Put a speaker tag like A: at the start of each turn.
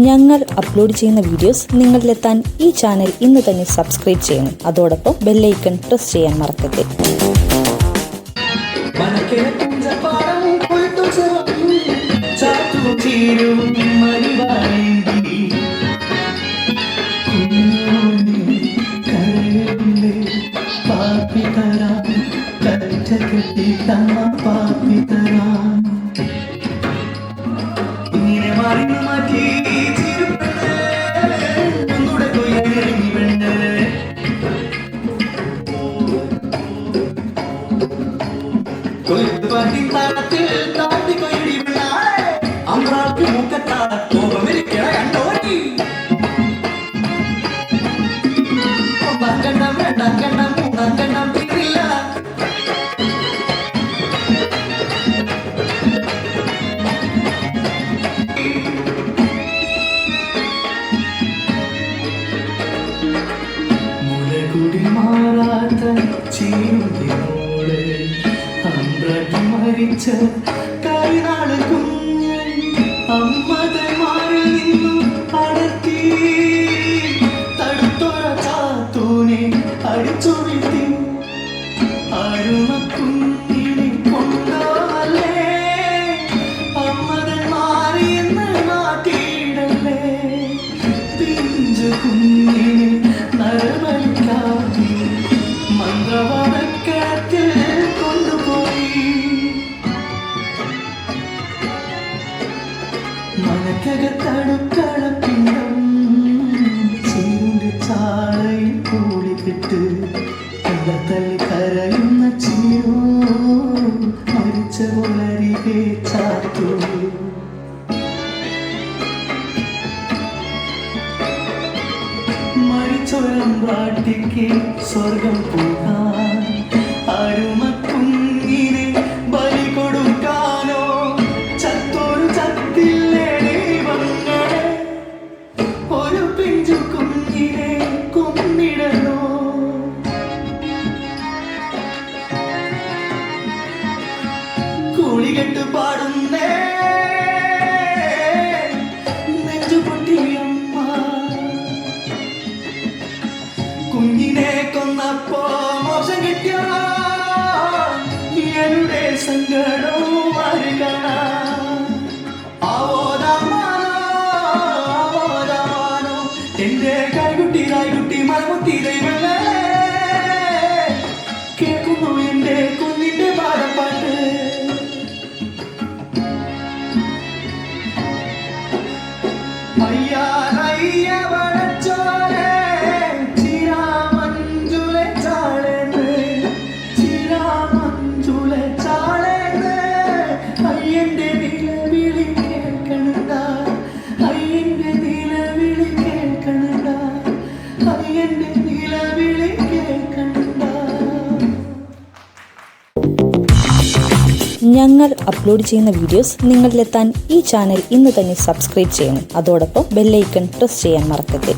A: ഞങ്ങൾ അപ്ലോഡ് ചെയ്യുന്ന വീഡിയോസ് നിങ്ങളിലെത്താൻ ഈ ചാനൽ ഇന്ന് തന്നെ സബ്സ്ക്രൈബ് ചെയ്യണം. അതോടൊപ്പം ബെല്ലൈക്കൺ പ്രസ് ചെയ്യാൻ മറക്കരുത്.
B: കൈനാള് കുഞ്ഞ് അമ്മതന്മാരിൽ നിന്നും അടർത്തി തടുത്തൊര ചാത്തൂനെ അടിച്ചു വീഴ്ത്തി അരുമക്കുഞ്ഞിനെ കൊണ്ടല്ലേ അമ്മതന്മാരിന്ന് മാറ്റിയിടല്ലേ പിഞ്ചു കുഞ്ഞിനെ നരബലിക്കാത്തി മന്ത്രവാദക്കത്തിൽ കൊണ്ടുപോയി മനക്കകത്തടുക്കളപ്പിണ്ടം ചീരുണ്ട് ചാളയിൽ കൂടിക്കിട്ട് കള്ളത്തല്ലി കരയുന്ന ചീരോ മരിച്ച പോലരികെ ചാത്തു മരിച്ചൊരമ്പാട്ടിക്ക് സ്വർഗം പോകാൻ അരുമക്കുഞ്ഞിനെ ബലി കൊടുക്കാനോ ചത്തോരു ചത്തില്ലേ ദൈവങ്ങളെ ഒരു പിഞ്ചു കുഞ്ഞിനെ കൊന്നിടണോ കൂളികെട്ട് പാടുന്നേ നെഞ്ചുപൊട്ടിയമ്മ കുഞ്ഞിനെ കൊന്നപ്പോ മോശം കിട്ടിയ എന്റെ സങ്കടവും അറിയണ ആവോദാമാനോ എന്റെ കൈകുട്ടി മലമുത്തി ദൈവങ്ങളെ കേൾക്കുന്നു എന്റെ കുഞ്ഞിന്റെ പാടപ്പാട്ട് അയ്യ വളച്ചോരെ
A: ഞങ്ങൾ അപ്ലോഡ് ചെയ്യുന്ന വീഡിയോസ് നിങ്ങളിലെത്താൻ ഈ ചാനൽ ഇന്ന് തന്നെ സബ്സ്ക്രൈബ് ചെയ്യണം. അതോടൊപ്പം ബെല്ലൈക്കൺ പ്രസ് ചെയ്യാൻ മറക്കരുത്.